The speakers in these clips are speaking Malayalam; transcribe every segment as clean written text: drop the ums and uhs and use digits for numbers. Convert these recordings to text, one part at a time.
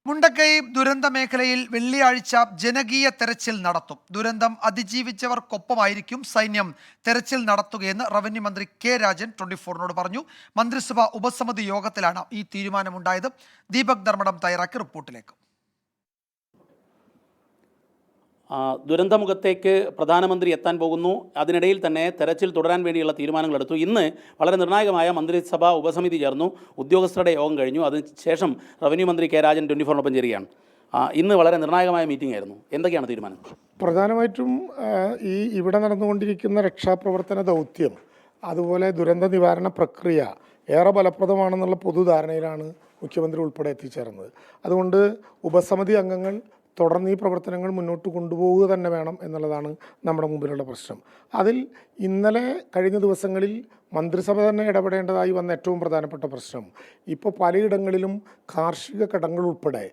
മുണ്ടക്കൈ ദുരന്ത മേഖലയിൽ വെള്ളിയാഴ്ച ജനകീയ തെരച്ചിൽ നടത്തും. ദുരന്തം അതിജീവിച്ചവർക്കൊപ്പമായിരിക്കും സൈന്യം തെരച്ചിൽ നടത്തുകയെന്ന് റവന്യൂ മന്ത്രി കെ രാജൻ 24-നോട് പറഞ്ഞു. മന്ത്രിസഭാ ഉപസമിതി യോഗത്തിലാണ് ഈ തീരുമാനമുണ്ടായത്. ദീപക് ധർമ്മടം തയ്യാറാക്കിയ റിപ്പോർട്ടിലേക്ക്. ദുരന്തമുഖത്തേക്ക് പ്രധാനമന്ത്രി എത്താൻ പോകുന്നു. അതിനിടയിൽ തന്നെ തെരച്ചിൽ തുടരാൻ വേണ്ടിയുള്ള തീരുമാനങ്ങളെടുത്തു. ഇന്ന് വളരെ നിർണായകമായ മന്ത്രിസഭാ ഉപസമിതി ചേർന്നു. ഉദ്യോഗസ്ഥരുടെ യോഗം കഴിഞ്ഞു. അതിനുശേഷം റവന്യൂ മന്ത്രി കെ രാജൻ 24-നൊപ്പം ചേരുകയാണ്. ഇന്ന് വളരെ നിർണായകമായ മീറ്റിംഗ് ആയിരുന്നു. എന്തൊക്കെയാണ് തീരുമാനം? പ്രധാനമായിട്ടും ഇവിടെ നടന്നുകൊണ്ടിരിക്കുന്ന രക്ഷാപ്രവർത്തന ദൗത്യം, അതുപോലെ ദുരന്ത നിവാരണ പ്രക്രിയ ഏറെ ഫലപ്രദമാണെന്നുള്ള പൊതുധാരണയിലാണ് മുഖ്യമന്ത്രി ഉൾപ്പെടെ എത്തിച്ചേർന്നത്. അതുകൊണ്ട് ഉപസമിതി അംഗങ്ങൾ തുടർന്ന് ഈ പ്രവർത്തനങ്ങൾ മുന്നോട്ട് കൊണ്ടുപോവുക തന്നെ വേണം എന്നുള്ളതാണ് നമ്മുടെ മുമ്പിലുള്ള പ്രശ്നം. അതിൽ ഇന്നലെ കഴിഞ്ഞ ദിവസങ്ങളിൽ മന്ത്രിസഭ തന്നെ ഇടപെടേണ്ടതായി വന്ന ഏറ്റവും പ്രധാനപ്പെട്ട പ്രശ്നം, ഇപ്പോൾ പലയിടങ്ങളിലും കാർഷിക കടങ്ങൾ ഉൾപ്പെടെ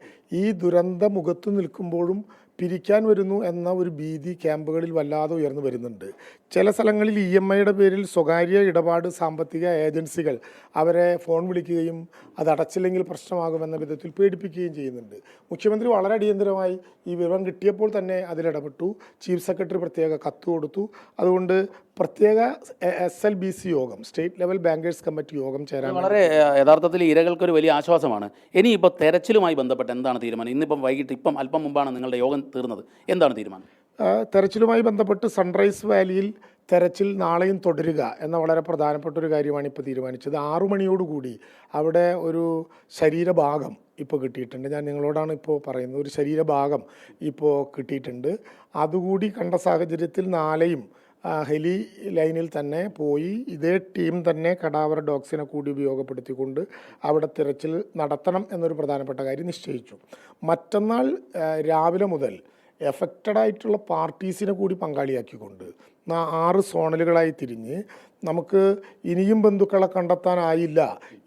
ഈ ദുരന്ത മുഖത്ത് നിൽക്കുമ്പോഴും പിരിക്കാൻ വരുന്നു എന്ന ഒരു ഭീതി ക്യാമ്പുകളിൽ വല്ലാതെ ഉയർന്നു വരുന്നുണ്ട്. ചില സ്ഥലങ്ങളിൽ EMIയുടെ പേരിൽ സ്വകാര്യ ഇടപാട് സാമ്പത്തിക ഏജൻസികൾ അവരെ ഫോൺ വിളിക്കുകയും അത് അടച്ചില്ലെങ്കിൽ പ്രശ്നമാകുമെന്ന വിധത്തിൽ പേടിപ്പിക്കുകയും ചെയ്യുന്നുണ്ട്. മുഖ്യമന്ത്രി വളരെ അടിയന്തരമായി ഈ വിവരം കിട്ടിയപ്പോൾ തന്നെ അതിലിടപെട്ടു. ചീഫ് സെക്രട്ടറി പ്രത്യേക കത്ത് കൊടുത്തു. അതുകൊണ്ട് പ്രത്യേക SLBC യോഗം, സ്റ്റേറ്റ് ലെവൽ ബാങ്കേഴ്സ് കമ്മിറ്റി യോഗം ചേരാൻ വളരെ യഥാർത്ഥത്തിൽ ഇരകൾക്കൊരു വലിയ ആശ്വാസമാണ്. ഇനിയിപ്പോൾ തെരച്ചിലുമായി ബന്ധപ്പെട്ട് എന്താണ് തീരുമാനം? ഇന്നിപ്പം വൈകിട്ട് അല്പം മുമ്പാണ് നിങ്ങളുടെ യോഗം തീർന്നത്. എന്താണ് തീരുമാനം? തെരച്ചിലുമായി ബന്ധപ്പെട്ട് സൺറൈസ് വാലിയിൽ തെരച്ചിൽ നാളെയും തുടരുക എന്ന വളരെ പ്രധാനപ്പെട്ട ഒരു കാര്യമാണ് ഇപ്പോൾ തീരുമാനിച്ചത്. 6 മണിയോടുകൂടി അവിടെ ഒരു ശരീരഭാഗം ഇപ്പോൾ കിട്ടിയിട്ടുണ്ട്. ഞാൻ നിങ്ങളോടാണ് ഇപ്പോൾ പറയുന്നത്. ഒരു ശരീരഭാഗം ഇപ്പോൾ കിട്ടിയിട്ടുണ്ട്. അതുകൂടി കണ്ട സാഹചര്യത്തിൽ നാളെയും ഹെലി ലൈനിൽ തന്നെ പോയി ഇതേ ടീം തന്നെ കടാവർ ഡോഗ്സിനെ കൂടി ഉപയോഗപ്പെടുത്തിക്കൊണ്ട് അവിടെ തിരച്ചിൽ നടത്തണം എന്നൊരു പ്രധാനപ്പെട്ട കാര്യം നിശ്ചയിച്ചു. മറ്റന്നാൾ രാവിലെ മുതൽ എഫക്റ്റഡായിട്ടുള്ള പാർട്ടീസിനെ കൂടി പങ്കാളിയാക്കിക്കൊണ്ട് 6 സോണലുകളായി തിരിഞ്ഞ് നമുക്ക് ഇനിയും ബന്ധുക്കളെ കണ്ടെത്താനായില്ല,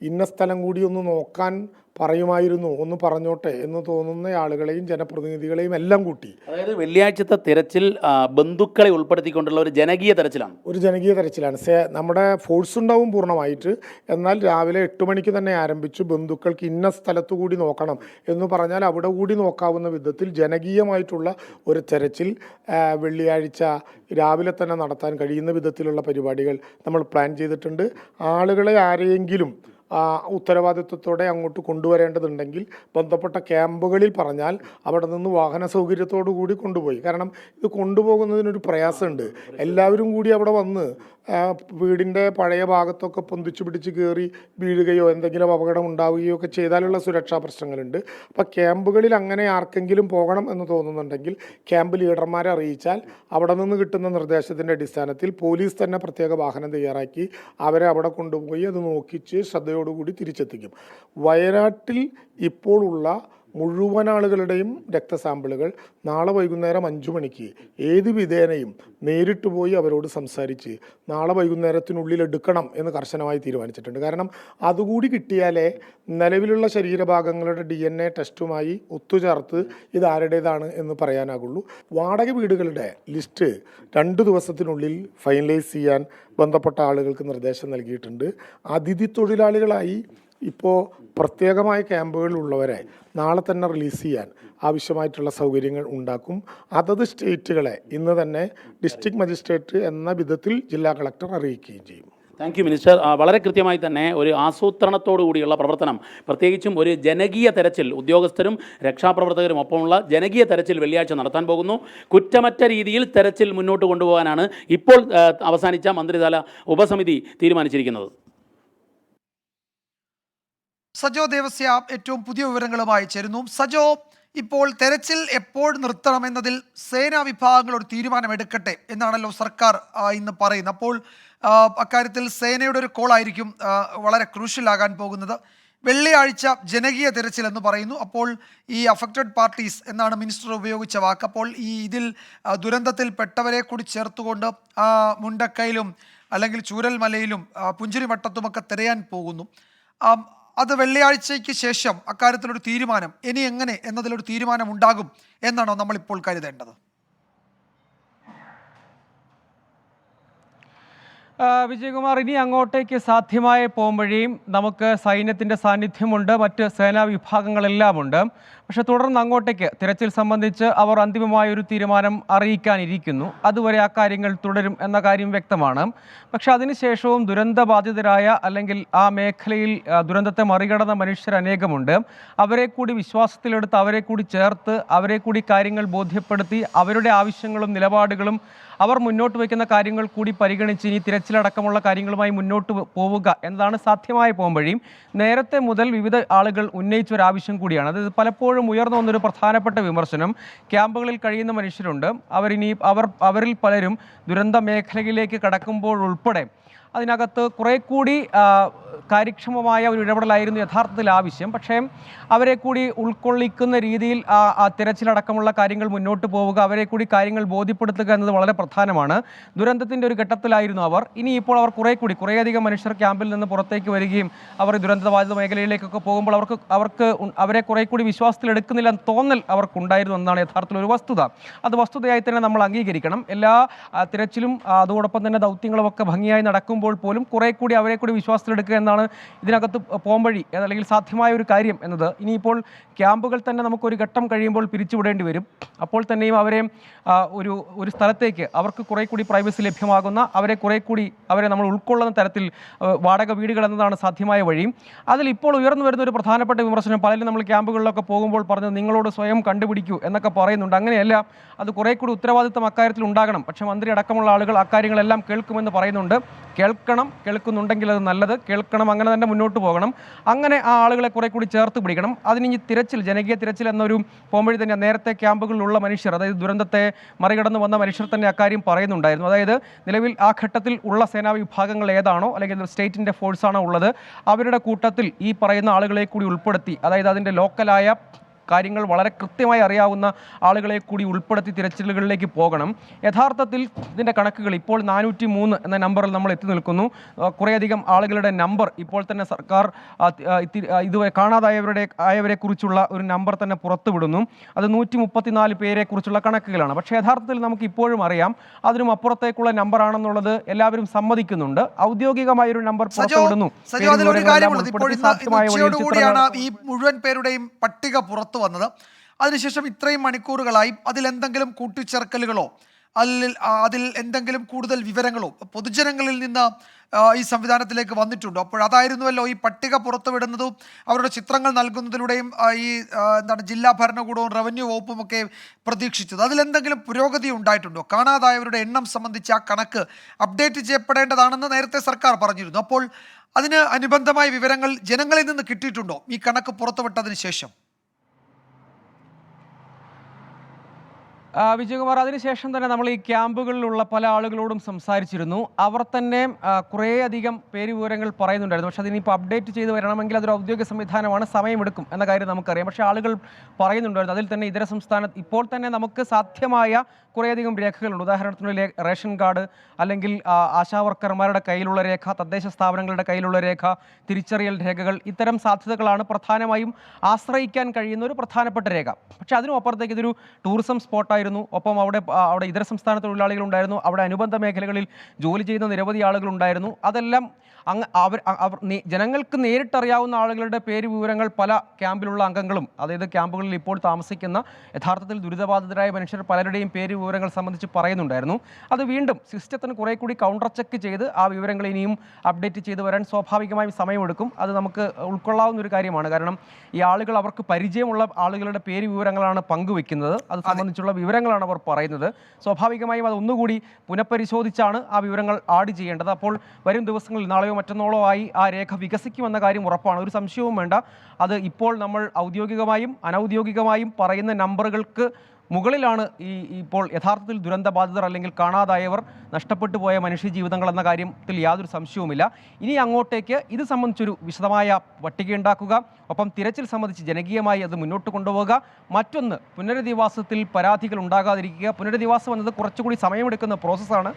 ഇന്ന സ്ഥലം കൂടി ഒന്ന് നോക്കാൻ പറയുമായിരുന്നു, ഒന്ന് പറഞ്ഞോട്ടെ എന്ന് തോന്നുന്ന ആളുകളെയും ജനപ്രതിനിധികളെയും എല്ലാം കൂട്ടി, അതായത് വെള്ളിയാഴ്ചത്തെ തിരച്ചിൽ ബന്ധുക്കളെ ഉൾപ്പെടുത്തിക്കൊണ്ടുള്ള ഒരു ജനകീയ തെരച്ചിലാണ്. നമ്മുടെ ഫോഴ്സ് ഉണ്ടാവും പൂർണ്ണമായിട്ട്. എന്നാൽ രാവിലെ 8 മണിക്ക് തന്നെ ആരംഭിച്ചു. ബന്ധുക്കൾക്ക് ഇന്ന സ്ഥലത്തു കൂടി നോക്കണം എന്ന് പറഞ്ഞാൽ അവിടെ കൂടി നോക്കാവുന്ന വിധത്തിൽ ജനകീയമായിട്ടുള്ള ഒരു തെരച്ചിൽ വെള്ളിയാഴ്ച രാവിലെ തന്നെ നടത്താൻ കഴിയുന്ന വിധത്തിലുള്ള പരിപാടികൾ നമ്മൾ പ്ലാൻ ചെയ്തിട്ടുണ്ട്. ആളുകളെ ആരെയെങ്കിലും ഉത്തരവാദിത്വത്തോടെ അങ്ങോട്ട് കൊണ്ടുവരേണ്ടതുണ്ടെങ്കിൽ ബന്ധപ്പെട്ട ക്യാമ്പുകളിൽ പറഞ്ഞാൽ അവിടെ നിന്ന് വാഹന സൗകര്യത്തോടു കൂടി കൊണ്ടുപോയി. കാരണം ഇത് കൊണ്ടുപോകുന്നതിനൊരു പ്രയാസമുണ്ട്. എല്ലാവരും കൂടി അവിടെ വന്ന് വീടിൻ്റെ പഴയ ഭാഗത്തൊക്കെ പൊന്തിച്ചു പിടിച്ച് കയറി വീഴുകയോ എന്തെങ്കിലും അപകടം ഉണ്ടാവുകയോ ഒക്കെ ചെയ്താലുള്ള സുരക്ഷാ പ്രശ്നങ്ങളുണ്ട്. അപ്പോൾ ക്യാമ്പുകളിൽ അങ്ങനെ ആർക്കെങ്കിലും പോകണം എന്ന് തോന്നുന്നുണ്ടെങ്കിൽ ക്യാമ്പ് ലീഡർമാരെ അറിയിച്ചാൽ അവിടെ നിന്ന് കിട്ടുന്ന നിർദ്ദേശത്തിൻ്റെ അടിസ്ഥാനത്തിൽ പോലീസ് തന്നെ പ്രത്യേക വാഹനം തയ്യാറാക്കി അവരെ അവിടെ കൊണ്ടുപോയി അത് നോക്കിച്ച് ശ്രദ്ധയോടുകൂടി തിരിച്ചെത്തിക്കും. വയനാട്ടിൽ ഇപ്പോൾ ഉള്ള മുഴുവൻ ആളുകളുടെയും രക്തസാമ്പിളുകൾ നാളെ വൈകുന്നേരം 5 മണിക്ക് ഏത് വിധേനയും നേരിട്ട് പോയി അവരോട് സംസാരിച്ച് നാളെ വൈകുന്നേരത്തിനുള്ളിൽ എടുക്കണം എന്ന് കർശനമായി തീരുമാനിച്ചിട്ടുണ്ട്. കാരണം അതുകൂടി കിട്ടിയാലേ നിലവിലുള്ള ശരീരഭാഗങ്ങളുടെ DNA ടെസ്റ്റുമായി ഒത്തുചേർത്ത് ഇത് ആരുടേതാണ് എന്ന് പറയാനാകുള്ളൂ. വാടക വീടുകളുടെ ലിസ്റ്റ് 2 ദിവസത്തിനുള്ളിൽ ഫൈനലൈസ് ചെയ്യാൻ ബന്ധപ്പെട്ട ആളുകൾക്ക് നിർദ്ദേശം നൽകിയിട്ടുണ്ട്. അതിഥി തൊഴിലാളികളായി ഇപ്പോൾ പ്രത്യേകമായ ക്യാമ്പുകളിലുള്ളവരെ നാളെ തന്നെ റിലീസ് ചെയ്യാൻ ആവശ്യമായിട്ടുള്ള സൗകര്യങ്ങൾ ഉണ്ടാക്കും. അതത് സ്റ്റേറ്റുകളെ ഇന്ന് തന്നെ ഡിസ്ട്രിക്ട് മജിസ്ട്രേറ്റ് എന്ന വിധത്തിൽ ജില്ലാ കളക്ടർ അറിയിക്കുകയും ചെയ്യും. Thank you minister. വളരെ കൃത്യമായി തന്നെ ഒരു ആസൂത്രണത്തോടു കൂടിയുള്ള പ്രവർത്തനം, പ്രത്യേകിച്ചും ഒരു ജനകീയ തെരച്ചിൽ, ഉദ്യോഗസ്ഥരും രക്ഷാപ്രവർത്തകരും ഒപ്പമുള്ള ജനകീയ തെരച്ചിൽ വെള്ളിയാഴ്ച നടത്താൻ പോകുന്നു. കുറ്റമറ്റ രീതിയിൽ തെരച്ചിൽ മുന്നോട്ട് കൊണ്ടുപോകാനാണ് ഇപ്പോൾ അവസാനിച്ച മന്ത്രിതല ഉപസമിതി തീരുമാനിച്ചിരിക്കുന്നത്. സജോ ദേവസ്യ ഏറ്റവും പുതിയ വിവരങ്ങളുമായി ചേരുന്നു. സജോ, ഇപ്പോൾ തെരച്ചിൽ എപ്പോൾ നിർത്തണമെന്നതിൽ സേനാ വിഭാഗങ്ങൾ ഒരു തീരുമാനമെടുക്കട്ടെ എന്നാണല്ലോ സർക്കാർ ഇന്ന് പറയുന്നത്. അപ്പോൾ അക്കാര്യത്തിൽ സേനയുടെ ഒരു കോളായിരിക്കും വളരെ ക്രൂഷ്യലാകാൻ പോകുന്നത്. വെള്ളിയാഴ്ച ജനകീയ തെരച്ചിൽ എന്ന് പറയുന്നു. അപ്പോൾ ഈ അഫക്റ്റഡ് പാർട്ടീസ് എന്നാണ് മിനിസ്റ്റർ ഉപയോഗിച്ച വാക്ക്. അപ്പോൾ ഇതിൽ ദുരന്തത്തിൽ പെട്ടവരെ കൂടി ചേർത്തുകൊണ്ട് മുണ്ടക്കയിലും അല്ലെങ്കിൽ ചൂരൽമലയിലും പുഞ്ചിരിമട്ടത്തുമൊക്കെ തിരയാൻ പോകുന്നു. അത് വെള്ളിയാഴ്ചയ്ക്ക് ശേഷം അക്കാര്യത്തിലൊരു തീരുമാനം ഇനി എങ്ങനെ എന്നതിലൊരു തീരുമാനം ഉണ്ടാകും എന്നാണോ നമ്മളിപ്പോൾ കരുതേണ്ടത്? വിജയകുമാർ, ഇനി അങ്ങോട്ടേക്ക് സാധ്യമായ പോകുമ്പോഴേയും നമുക്ക് സൈന്യത്തിൻ്റെ സാന്നിധ്യമുണ്ട്, മറ്റ് സേനാ വിഭാഗങ്ങളെല്ലാം ഉണ്ട്. പക്ഷേ തുടർന്ന് അങ്ങോട്ടേക്ക് തിരച്ചിൽ സംബന്ധിച്ച് അവർ അന്തിമമായ ഒരു തീരുമാനം അറിയിക്കാനിരിക്കുന്നു. അതുവരെ ആ കാര്യങ്ങൾ തുടരും എന്ന കാര്യം വ്യക്തമാണ്. പക്ഷെ അതിനുശേഷവും ദുരന്തബാധിതരായ അല്ലെങ്കിൽ ആ മേഖലയിൽ ദുരന്തത്തെ മറികടന്ന മനുഷ്യർ അനേകമുണ്ട്. അവരെ കൂടി വിശ്വാസത്തിലെടുത്ത് അവരെ കൂടി ചേർത്ത് അവരെ കൂടി കാര്യങ്ങൾ ബോധ്യപ്പെടുത്തി അവരുടെ ആവശ്യങ്ങളും നിലപാടുകളും അവർ മുന്നോട്ട് വയ്ക്കുന്ന കാര്യങ്ങൾ കൂടി പരിഗണിച്ച് ഇനി തിരച്ചിലടക്കമുള്ള കാര്യങ്ങളുമായി മുന്നോട്ട് പോവുക എന്നതാണ് സാധ്യമായ പോംവഴിയും. നേരത്തെ മുതൽ വിവിധ ആളുകൾ ഉന്നയിച്ച ഒരു ആവശ്യം കൂടിയാണ്. അത് പലപ്പോഴും ഉയർന്നു വന്നൊരു പ്രധാനപ്പെട്ട വിമർശനം, ക്യാമ്പുകളിൽ കഴിയുന്ന മനുഷ്യരുണ്ട്, അവരിൽ പലരും ദുരന്ത മേഖലയിലേക്ക് കടക്കുമ്പോഴുൾപ്പെടെ അതിനകത്ത് കുറേ കൂടി കാര്യക്ഷമമായ ഒരു ഇടപെടലായിരുന്നു യഥാർത്ഥത്തിൽ ആവശ്യം. പക്ഷേ അവരെ കൂടി ഉൾക്കൊള്ളിക്കുന്ന രീതിയിൽ ആ തിരച്ചിലടക്കമുള്ള കാര്യങ്ങൾ മുന്നോട്ട് പോവുക, അവരെ കൂടി കാര്യങ്ങൾ ബോധ്യപ്പെടുത്തുക എന്നത് വളരെ പ്രധാനമാണ്. ദുരന്തത്തിൻ്റെ ഒരു ഘട്ടത്തിലായിരുന്നു അവർ. ഇനിയിപ്പോൾ അവർ കുറേയധികം മനുഷ്യർ ക്യാമ്പിൽ നിന്ന് പുറത്തേക്ക് വരികയും അവർ ദുരന്തബാധിത മേഖലയിലേക്കൊക്കെ പോകുമ്പോൾ അവരെ കുറേ കൂടി വിശ്വാസത്തിലെടുക്കുന്നില്ല എന്ന് തോന്നൽ അവർക്കുണ്ടായിരുന്നു എന്നാണ് യഥാർത്ഥത്തിൽ ഒരു വസ്തുത. അത് വസ്തുതയായി തന്നെ നമ്മൾ അംഗീകരിക്കണം. എല്ലാ തിരച്ചിലും അതോടൊപ്പം തന്നെ ദൗത്യങ്ങളും ഒക്കെ ഭംഗിയായി നടക്കുമ്പോൾ പോലും കുറേ കൂടി അവരെ കൂടി വിശ്വാസത്തിലെടുക്കുക എന്നാണ് ഇതിനകത്ത് പോംവഴി അല്ലെങ്കിൽ സാധ്യമായ ഒരു കാര്യം എന്നത്. ഇനിയിപ്പോൾ ക്യാമ്പുകൾ തന്നെ നമുക്കൊരു ഘട്ടം കഴിയുമ്പോൾ പിരിച്ചുവിടേണ്ടി വരും. അപ്പോൾ തന്നെയും അവരെ ഒരു സ്ഥലത്തേക്ക് അവർക്ക് കുറേ കൂടി പ്രൈവസി ലഭ്യമാകുന്ന അവരെ നമ്മൾ ഉൾക്കൊള്ളുന്ന തരത്തിൽ വാടക വീടുകൾ എന്നതാണ് സാധ്യമായ വഴിയും. അതിൽ ഇപ്പോൾ ഉയർന്നു വരുന്ന ഒരു പ്രധാനപ്പെട്ട വിമർശനം, പലരും നമ്മൾ ക്യാമ്പുകളിലൊക്കെ പോകുമ്പോൾ പറഞ്ഞത് നിങ്ങളോട് സ്വയം കണ്ടുപിടിക്കൂ എന്നൊക്കെ പറയുന്നുണ്ട്. അങ്ങനെയല്ല, അത് കുറേ കൂടി ഉത്തരവാദിത്തം അക്കാര്യത്തിൽ ഉണ്ടാകണം. പക്ഷേ മന്ത്രി അടക്കമുള്ള ആളുകൾ അക്കാര്യങ്ങളെല്ലാം കേൾക്കുമെന്ന് പറയുന്നുണ്ട്. കേൾക്കുന്നുണ്ടെങ്കിൽ അത് നല്ലത്, കേൾക്കണം, അങ്ങനെ തന്നെ മുന്നോട്ട് പോകണം. അങ്ങനെ ആ ആളുകളെ കുറേ കൂടി ചേർത്ത് പിടിക്കണം. അതിന് ജനകീയ തിരച്ചിൽ എന്നൊരു പോംവഴി തന്നെ നേരത്തെ ക്യാമ്പുകളിലുള്ള മനുഷ്യർ, അതായത് ദുരന്തത്തെ മറികടന്ന് വന്ന മനുഷ്യർ തന്നെ അക്കാര്യം പറയുന്നുണ്ടായിരുന്നു. അതായത് നിലവിൽ ആ ഘട്ടത്തിൽ ഉള്ള സേനാ വിഭാഗങ്ങൾ ഏതാണോ അല്ലെങ്കിൽ സ്റ്റേറ്റിൻ്റെ ഫോഴ്സാണോ ഉള്ളത്, അവരുടെ കൂട്ടത്തിൽ ഈ പറയുന്ന ആളുകളെ കൂടി ഉൾപ്പെടുത്തി, അതായത് അതിൻ്റെ ലോക്കലായ കാര്യങ്ങൾ വളരെ കൃത്യമായി അറിയാവുന്ന ആളുകളെ കൂടി ഉൾപ്പെടുത്തി തിരച്ചിലുകളിലേക്ക് പോകണം. യഥാർത്ഥത്തിൽ ഇതിൻ്റെ കണക്കുകൾ ഇപ്പോൾ 403 എന്ന നമ്പറിൽ നമ്മൾ എത്തി നിൽക്കുന്നു. കുറേയധികം ആളുകളുടെ നമ്പർ ഇപ്പോൾ തന്നെ സർക്കാർ ഇതുവരെ ആയവരെ കുറിച്ചുള്ള ഒരു നമ്പർ തന്നെ പുറത്തുവിടുന്നു. അത് 134 പേരെ കുറിച്ചുള്ള കണക്കുകളാണ്. പക്ഷേ യഥാർത്ഥത്തിൽ നമുക്ക് ഇപ്പോഴും അറിയാം അതിനും അപ്പുറത്തേക്കുള്ള നമ്പറാണെന്നുള്ളത് എല്ലാവരും സമ്മതിക്കുന്നുണ്ട്. ഔദ്യോഗികമായ ഒരു നമ്പർ പുറത്തുവിടുന്നു. ഈ മുഴുവൻ പേരുടെയും പട്ടിക പുറത്തു വന്നത് അതിനുശേഷം ഇത്രയും മണിക്കൂറുകളായി അതിലെന്തെങ്കിലും കൂട്ടിച്ചേർക്കലുകളോ അതിൽ എന്തെങ്കിലും കൂടുതൽ വിവരങ്ങളോ പൊതുജനങ്ങളിൽ നിന്ന് ഈ സംവിധാനത്തിലേക്ക് വന്നിട്ടുണ്ടോ? അപ്പോൾ അതായിരുന്നുവല്ലോ ഈ പട്ടിക പുറത്തുവിടുന്നതും അവരുടെ ചിത്രങ്ങൾ നൽകുന്നതിലൂടെയും ഈ ജില്ലാ ഭരണകൂടവും റവന്യൂ വകുപ്പും ഒക്കെ പ്രതീക്ഷിച്ചത്. അതിലെന്തെങ്കിലും പുരോഗതി ഉണ്ടായിട്ടുണ്ടോ? കാണാതായവരുടെ എണ്ണം സംബന്ധിച്ച് ആ കണക്ക് അപ്ഡേറ്റ് ചെയ്യപ്പെടേണ്ടതാണെന്ന് നേരത്തെ സർക്കാർ പറഞ്ഞിരുന്നു. അപ്പോൾ അതിന് അനുബന്ധമായ വിവരങ്ങൾ ജനങ്ങളിൽ നിന്ന് കിട്ടിയിട്ടുണ്ടോ ഈ കണക്ക് പുറത്തുവിട്ടതിന് ശേഷം? വിജയകുമാർ, അതിനുശേഷം തന്നെ നമ്മൾ ഈ ക്യാമ്പുകളിലുള്ള പല ആളുകളോടും സംസാരിച്ചിരുന്നു. അവർ തന്നെ കുറേയധികം പേര് വിവരങ്ങൾ പറയുന്നുണ്ടായിരുന്നു. പക്ഷേ അതിനിപ്പോൾ അപ്ഡേറ്റ് ചെയ്ത് വരണമെങ്കിൽ അതൊരു ഔദ്യോഗിക സംവിധാനമാണ്, സമയമെടുക്കും എന്ന കാര്യം നമുക്കറിയാം. പക്ഷേ ആളുകൾ പറയുന്നുണ്ടായിരുന്നു. അതിൽ തന്നെ ഇതര സംസ്ഥാനത്ത് ഇപ്പോൾ തന്നെ നമുക്ക് സാധ്യമായ കുറേയധികം രേഖകളുണ്ട്. ഉദാഹരണത്തിന് റേഷൻ കാർഡ്, അല്ലെങ്കിൽ ആശാവർക്കർമാരുടെ കയ്യിലുള്ള രേഖ, തദ്ദേശ സ്ഥാപനങ്ങളുടെ കയ്യിലുള്ള രേഖ, തിരിച്ചറിയൽ രേഖകൾ, ഇത്തരം സാധ്യതകളാണ് പ്രധാനമായും ആശ്രയിക്കാൻ കഴിയുന്ന ഒരു പ്രധാനപ്പെട്ട രേഖ. പക്ഷേ അതിനും അപ്പുറത്തേക്ക് ഇതൊരു ടൂറിസം സ്പോട്ടായിരുന്നു. ഒപ്പം അവിടെ ഇതര സംസ്ഥാന തൊഴിലാളികളുണ്ടായിരുന്നു, അവിടെ അനുബന്ധ മേഖലകളിൽ ജോലി ചെയ്യുന്ന നിരവധി ആളുകളുണ്ടായിരുന്നു. അതെല്ലാം ജനങ്ങൾക്ക് നേരിട്ടറിയാവുന്ന ആളുകളുടെ പേര് വിവരങ്ങൾ പല ക്യാമ്പിലുള്ള അംഗങ്ങളും, അതായത് ക്യാമ്പുകളിൽ ഇപ്പോൾ താമസിക്കുന്ന യഥാർത്ഥത്തിൽ ദുരിതബാധിതരായ മനുഷ്യർ പലരുടെയും പേര് വിവരങ്ങൾ സംബന്ധിച്ച് പറയുന്നുണ്ടായിരുന്നു. അത് വീണ്ടും സിസ്റ്റത്തിന് കുറേ കൂടി കൗണ്ടർ ചെക്ക് ചെയ്ത് ആ വിവരങ്ങൾ ഇനിയും അപ്ഡേറ്റ് ചെയ്ത് വരാൻ സ്വാഭാവികമായും സമയമെടുക്കും. അത് നമുക്ക് ഉൾക്കൊള്ളാവുന്ന ഒരു കാര്യമാണ്. കാരണം ഈ ആളുകൾ അവർക്ക് പരിചയമുള്ള ആളുകളുടെ പേര് വിവരങ്ങളാണ് പങ്കുവെക്കുന്നത്, അത് സംബന്ധിച്ചുള്ള വിവരങ്ങളാണ് അവർ പറയുന്നത്. സ്വാഭാവികമായും അത് ഒന്നുകൂടി പുനഃപരിശോധിച്ചാണ് ആ വിവരങ്ങൾ ആഡ് ചെയ്യേണ്ടത്. അപ്പോൾ വരും ദിവസങ്ങളിൽ നാളെയോ മറ്റന്നാളോ ആയി ആ രേഖ വികസിക്കുമെന്ന കാര്യം ഉറപ്പാണ്, ഒരു സംശയവും വേണ്ട. അത് ഇപ്പോൾ നമ്മൾ ഔദ്യോഗികമായും അനൗദ്യോഗികമായും പറയുന്ന നമ്പറുകൾക്ക് മുകളിലാണ് ഇപ്പോൾ യഥാർത്ഥത്തിൽ ദുരന്തബാധിതർ അല്ലെങ്കിൽ കാണാതായവർ, നഷ്ടപ്പെട്ടു പോയ മനുഷ്യജീവിതങ്ങൾ എന്ന കാര്യത്തിൽ യാതൊരു സംശയവുമില്ല. ഇനി അങ്ങോട്ടേക്ക് ഇത് സംബന്ധിച്ചൊരു വിശദമായ പട്ടിക ഉണ്ടാക്കുക, ഒപ്പം തിരച്ചിൽ സംബന്ധിച്ച് ജനകീയമായി അത് മുന്നോട്ട് കൊണ്ടുപോകുക. മറ്റൊന്ന്, പുനരധിവാസത്തിൽ പരാതികൾ ഉണ്ടാകാതിരിക്കുക. പുനരധിവാസം എന്നത് കുറച്ചുകൂടി സമയമെടുക്കുന്ന പ്രോസസ്സാണ്.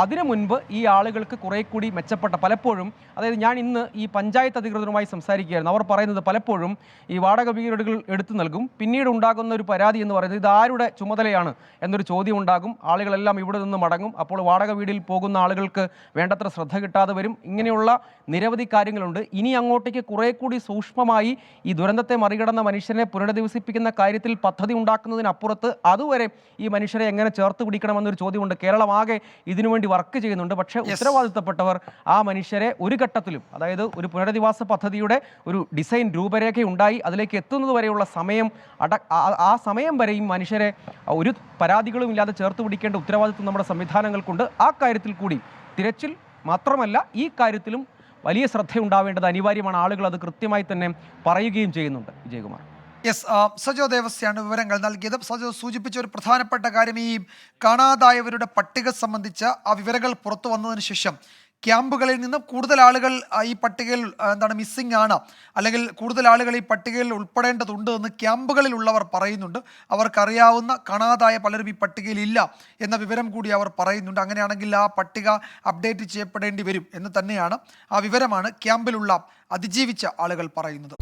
അതിനു മുൻപ് ഈ ആളുകൾക്ക് കുറേ കൂടി മെച്ചപ്പെട്ട, പലപ്പോഴും, അതായത് ഞാൻ ഇന്ന് ഈ പഞ്ചായത്ത് അധികൃതരുമായി സംസാരിക്കുകയായിരുന്നു. അവർ പറയുന്നത് പലപ്പോഴും ഈ വാടക വീടുകൾ എടുത്തു നൽകും, പിന്നീട് ഉണ്ടാകുന്ന ഒരു പരാതി എന്ന് പറയുന്നത് ഇത് ആരുടെ ചുമതലയാണ് എന്നൊരു ചോദ്യം ഉണ്ടാകും. ആളുകളെല്ലാം ഇവിടെ നിന്ന് മടങ്ങും. അപ്പോൾ വാടക വീടിൽ പോകുന്ന ആളുകൾക്ക് വേണ്ടത്ര ശ്രദ്ധ കിട്ടാതെ വരും. ഇങ്ങനെയുള്ള നിരവധി കാര്യങ്ങളുണ്ട്. ഇനി അങ്ങോട്ടേക്ക് കുറെ കൂടി സൂക്ഷ്മമായി ഈ ദുരന്തത്തെ മറികടന്ന മനുഷ്യനെ പുനരധിവസിപ്പിക്കുന്ന കാര്യത്തിൽ പദ്ധതി ഉണ്ടാക്കുന്നതിനപ്പുറത്ത് അതുവരെ ഈ മനുഷ്യരെ എങ്ങനെ ചേർത്ത് പിടിക്കണമെന്നൊരു ചോദ്യമുണ്ട്. കേരളം ആകെ ഇതിനുവേണ്ടി വർക്ക് ചെയ്യുന്നുണ്ട്. പക്ഷേ ഉത്തരവാദിത്തപ്പെട്ടവർ ആ മനുഷ്യരെ ഒരു ഘട്ടത്തിലും, അതായത് ഒരു പുനരധിവാസ പദ്ധതിയുടെ ഒരു ഡിസൈൻ രൂപരേഖയുണ്ടായി അതിലേക്ക് എത്തുന്നത് വരെയുള്ള സമയം ആ സമയം വരെ ഈ മനുഷ്യരെ ഒരു പരാതികളും ഇല്ലാതെ ചേർത്ത് പിടിക്കേണ്ട ഉത്തരവാദിത്വം നമ്മുടെ സംവിധാനങ്ങൾക്കുണ്ട്. ആ കാര്യത്തിൽ കൂടി തിരച്ചിൽ മാത്രമല്ല ഈ കാര്യത്തിലും വലിയ ശ്രദ്ധയുണ്ടാവേണ്ടത് അനിവാര്യമാണ്. ആളുകൾ അത് കൃത്യമായി തന്നെ പറയുകയും ചെയ്യുന്നുണ്ട്. വിജയകുമാർ. യെസ്, സജോ ദേവസ്യാണ് വിവരങ്ങൾ നൽകിയത്. സജോ സൂചിപ്പിച്ച ഒരു പ്രധാനപ്പെട്ട കാര്യം, ഈ കാണാതായവരുടെ പട്ടിക സംബന്ധിച്ച ആ വിവരങ്ങൾ പുറത്തു വന്നതിന് ശേഷം ക്യാമ്പുകളിൽ നിന്ന് കൂടുതൽ ആളുകൾ ഈ പട്ടികയിൽ മിസ്സിംഗ് ആണ്, അല്ലെങ്കിൽ കൂടുതൽ ആളുകൾ ഈ പട്ടികയിൽ ഉൾപ്പെടേണ്ടതുണ്ട് എന്ന് ക്യാമ്പുകളിലുള്ളവർ പറയുന്നുണ്ട്. അവർക്കറിയാവുന്ന കാണാതായ പലരും ഈ പട്ടികയിൽ ഇല്ല എന്ന വിവരം കൂടി അവർ പറയുന്നുണ്ട്. അങ്ങനെയാണെങ്കിൽ ആ പട്ടിക അപ്ഡേറ്റ് ചെയ്യപ്പെടേണ്ടി വരും എന്ന് തന്നെയാണ്, ആ വിവരമാണ് ക്യാമ്പിലുള്ള അതിജീവിച്ച ആളുകൾ പറയുന്നത്.